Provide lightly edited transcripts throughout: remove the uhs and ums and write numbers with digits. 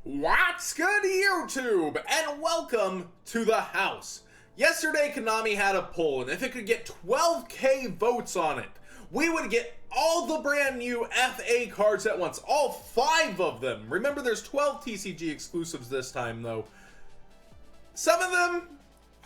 What's good, YouTube? And welcome to the house. Yesterday, Konami had a poll, and if it could get 12K votes on it, we would get all the brand new FA cards at once. All 5 of them. Remember, there's 12 TCG exclusives this time, though. Some of them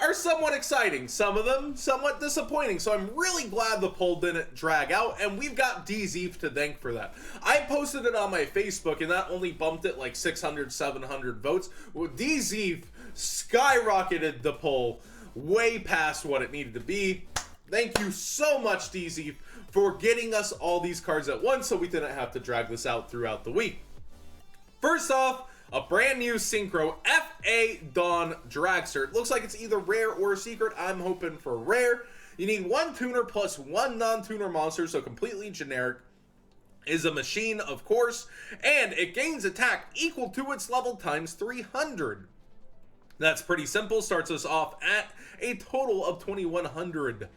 are somewhat exciting, some of them somewhat disappointing, so I'm really glad the poll didn't drag out, and we've got DZeef to thank for that. I posted it on my Facebook, and that only bumped it like 600, 700 votes. Well, DZeef skyrocketed the poll way past what it needed to be. Thank you so much, DZeef, for getting us all these cards at once so we didn't have to drag this out throughout the week. First off, a brand new Synchro FA Dawn Dragster. It looks like it's either rare or secret. I'm hoping for rare. You need 1 tuner plus 1 non-tuner monster, so completely generic. Is a machine, of course, and it gains attack equal to its level times 300. That's pretty simple. Starts us off at a total of 2100.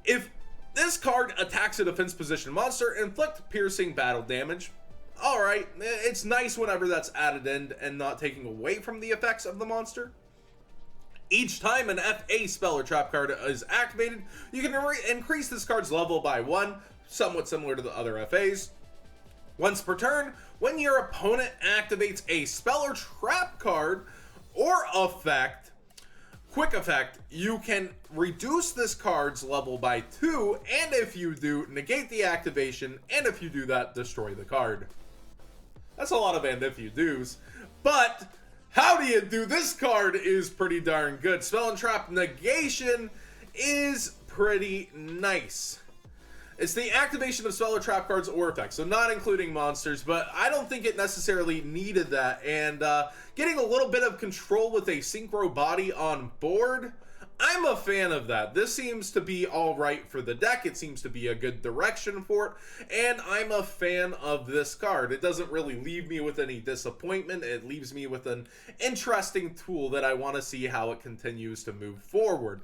If this card attacks a defense position monster, inflict piercing battle damage. Alright, it's nice whenever that's added in and not taking away from the effects of the monster. Each time an FA spell or trap card is activated, you can increase this card's level by 1, somewhat similar to the other FAs. Once per turn, when your opponent activates a spell or trap card or effect, quick effect, you can reduce this card's level by 2, and if you do, negate the activation, and if you do that, destroy the card. That's a lot of and if you do's, but how do you do? This card is pretty darn good. Spell and trap negation is pretty nice. It's the activation of spell or trap cards or effects, so not including monsters, but I don't think it necessarily needed that. And getting a little bit of control with a Synchro body on board, I'm a fan of that. This seems to be all right for the deck. It seems to be a good direction for it, and I'm a fan of this card. It doesn't really leave me with any disappointment. It leaves me with an interesting tool that I want to see how it continues to move forward.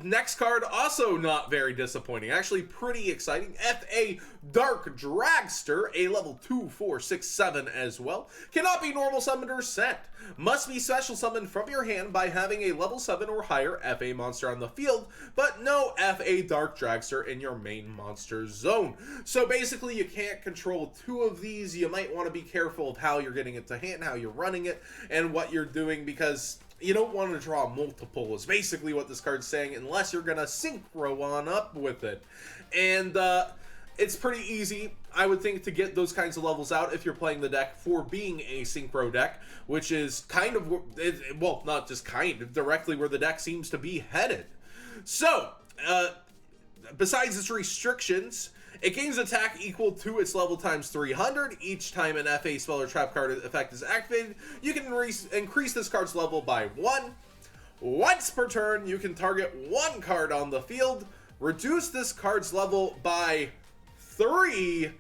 Next card, also not very disappointing. Actually pretty exciting. FA Dark Dragster, a level 2, 4, 6, 7 as well. Cannot be normal summoned or sent. Must be special summoned from your hand by having a level 7 or higher FA monster on the field, but no FA Dark Dragster in your main monster zone. So basically you can't control 2 of these. You might want to be careful of how you're getting it to hand, how you're running it, and what you're doing, because you don't want to draw multiple is basically what this card's saying, unless you're going to Synchro on up with it. And it's pretty easy, I would think, to get those kinds of levels out if you're playing the deck for being a Synchro deck, which is kind of, well, not just kind of, directly where the deck seems to be headed. So, besides its restrictions, it gains attack equal to its level times 300. Each time an FA spell or trap card effect is activated, you can increase this card's level by 1. Once per turn, you can target 1 card on the field, reduce this card's level by 3,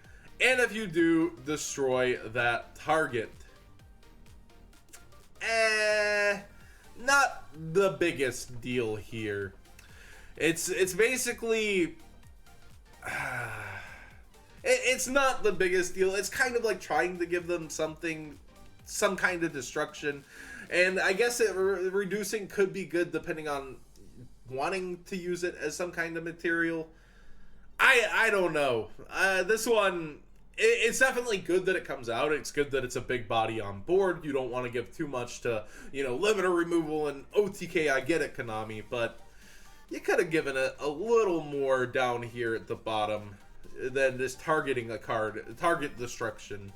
and if you do, destroy that target. Not the biggest deal here. It's basically... it's not the biggest deal. It's kind of like trying to give them something, some kind of destruction, and I guess reducing could be good depending on wanting to use it as some kind of material. I don't know. This one, it's definitely good that it comes out. It's good that it's a big body on board. You don't want to give too much to, you know, limiter removal and OTK. I get it, Konami, but you could have given it a little more down here at the bottom than just targeting a card, target destruction.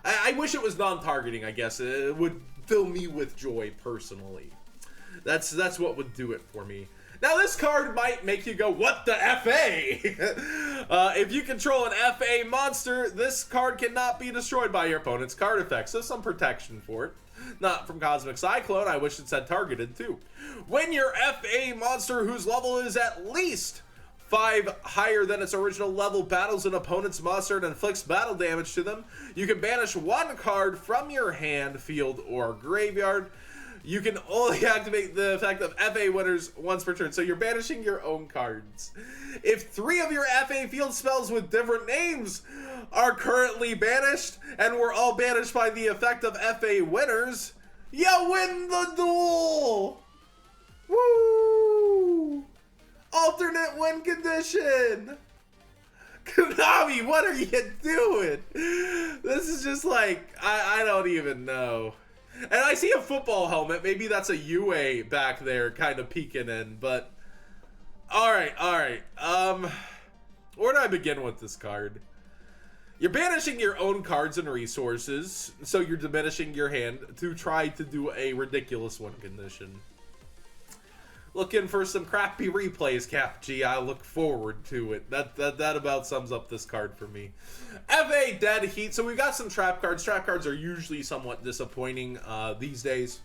I wish it was non-targeting, I guess. It would fill me with joy, personally. That's what would do it for me. Now, this card might make you go, what the FA? If you control an FA monster, this card cannot be destroyed by your opponent's card effect, so some protection for it. Not from Cosmic Cyclone. I wish it said targeted too. When your FA monster whose level is at least 5 higher than its original level battles an opponent's monster and inflicts battle damage to them, you can banish 1 card from your hand, field, or graveyard. You can only activate the effect of FA winners once per turn, so you're banishing your own cards. If 3 of your FA field spells with different names are currently banished, and were all banished by the effect of FA winners, you win the duel! Woo! Alternate win condition! Konami, what are you doing? This is just like, I don't even know. And I see a football helmet. Maybe that's a UA back there kind of peeking in, but... Alright. Where do I begin with this card? You're banishing your own cards and resources, so you're diminishing your hand to try to do a ridiculous win condition. Looking for some crappy replays, Cap G. I look forward to it. That about sums up this card for me. FA Dead Heat. So we've got some trap cards. Trap cards are usually somewhat disappointing these days.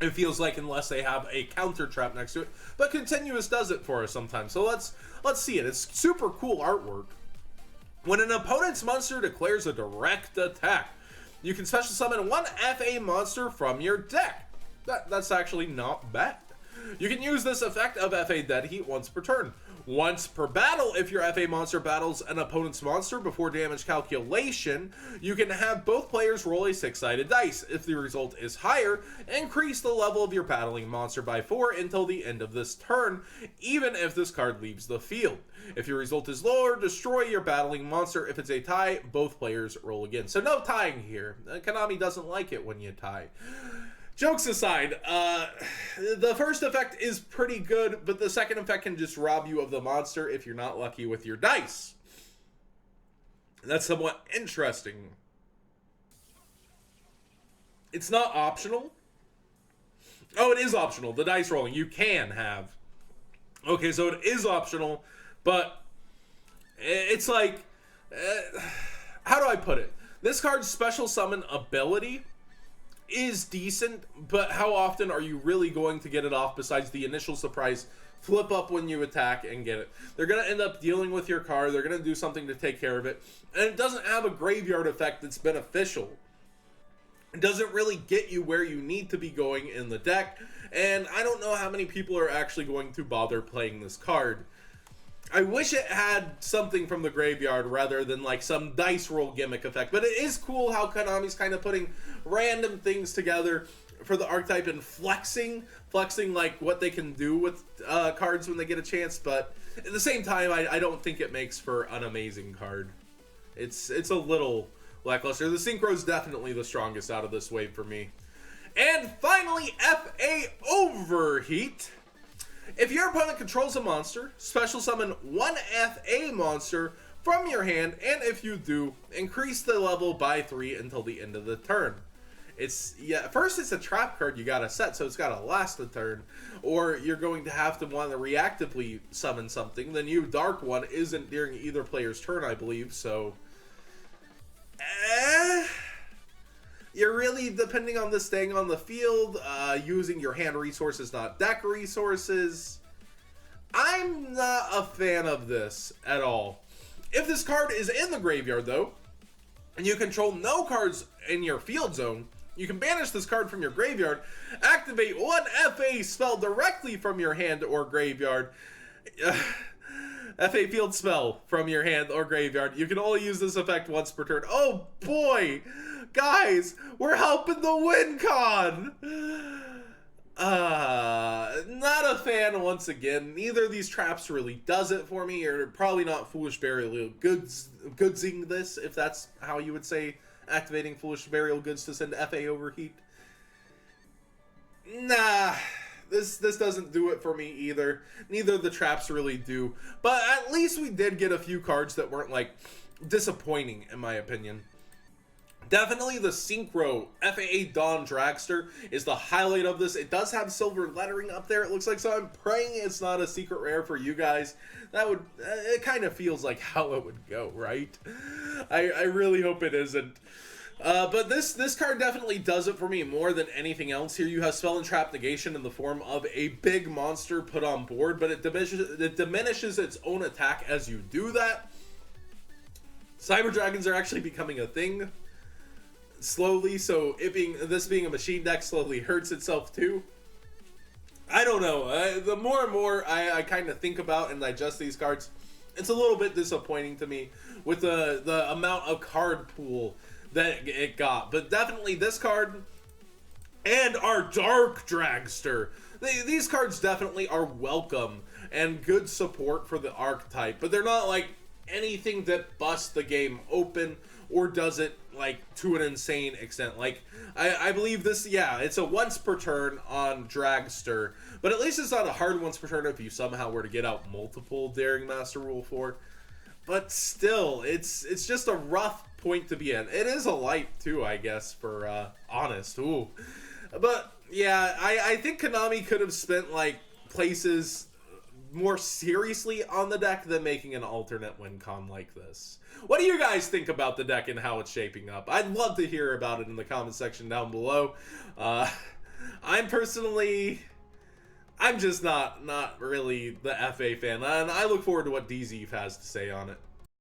It feels like, unless they have a counter trap next to it. But Continuous does it for us sometimes. So let's see it. It's super cool artwork. When an opponent's monster declares a direct attack, you can special summon 1 FA monster from your deck. That's actually not bad. You can use this effect of FA Dead Heat once per turn. Once per battle, if your FA monster battles an opponent's monster before damage calculation, you can have both players roll a 6-sided dice. If the result is higher, increase the level of your battling monster by 4 until the end of this turn, even if this card leaves the field. If your result is lower, destroy your battling monster. If it's a tie, both players roll again. So no tying here. Konami doesn't like it when you tie. Jokes aside, the first effect is pretty good, but the second effect can just rob you of the monster if you're not lucky with your dice. That's somewhat interesting. It's not optional. Oh, it is optional. The dice rolling, you can have. Okay, so it is optional, but it's like, how do I put it? This card's special summon ability is decent, but how often are you really going to get it off besides the initial surprise flip up when you attack and get it? They're going to end up dealing with your card. They're going to do something to take care of it. And it doesn't have a graveyard effect that's beneficial. It doesn't really get you where you need to be going in the deck. And I don't know how many people are actually going to bother playing this card. I wish it had something from the graveyard rather than like some dice roll gimmick effect. But it is cool how Konami's kind of putting random things together for the archetype and flexing like what they can do with cards when they get a chance. But at the same time, I don't think it makes for an amazing card. It's a little lackluster. The Synchro is definitely the strongest out of this wave for me. And finally, FA Overheat. If your opponent controls a monster, special summon 1 FA monster from your hand, and if you do, increase the level by 3 until the end of the turn. First it's a trap card you gotta set, so it's gotta last a turn, or you're going to have to want to reactively summon something. The new Dark one isn't during either player's turn, I believe, so... You're really depending on this staying on the field, using your hand resources, not deck resources. I'm not a fan of this at all. If this card is in the graveyard, though, and you control no cards in your field zone, you can banish this card from your graveyard, activate 1 FA spell directly from your hand or graveyard. FA field spell from your hand or graveyard. You can only use this effect once per turn. Oh boy! Guys, we're helping the win con! Not a fan once again. Neither of these traps really does it for me. You're probably not Foolish Burial Goodsing this, if that's how you would say activating Foolish Burial Goods to send FA Overheat. Nah. This doesn't do it for me either. Neither of the traps really do. But at least we did get a few cards that weren't, like, disappointing, in my opinion. Definitely the Synchro FAA Dawn Dragster is the highlight of this. It does have silver lettering up there, it looks like, so I'm praying it's not a secret rare for you guys. That would, it kind of feels like how it would go, right? I really hope it isn't. But this card definitely does it for me more than anything else. Here you have Spell and Trap Negation in the form of a big monster put on board, but it diminishes its own attack as you do that. Cyber Dragons are actually becoming a thing. slowly, so this being a machine deck slowly hurts itself too. I don't know. The more and more I kind of think about and digest these cards, it's a little bit disappointing to me with the amount of card pool that it got. But definitely this card and our Dark Dragster. These cards definitely are welcome and good support for the archetype, but they're not like anything that busts the game open or does it like to an insane extent. Like I believe this, yeah, it's a once per turn on Dragster, but at least it's not a hard once per turn if you somehow were to get out multiple Daring Master Rule 4. But still, it's just a rough point to be in. It is a light too, I guess, for honest. Ooh. But yeah, I think Konami could have spent like places more seriously on the deck than making an alternate win con like this. What do you guys think about the deck and how it's shaping up? I'd love to hear about it in the comment section down below. I'm just not really the FA fan, and I look forward to what DZ has to say on it.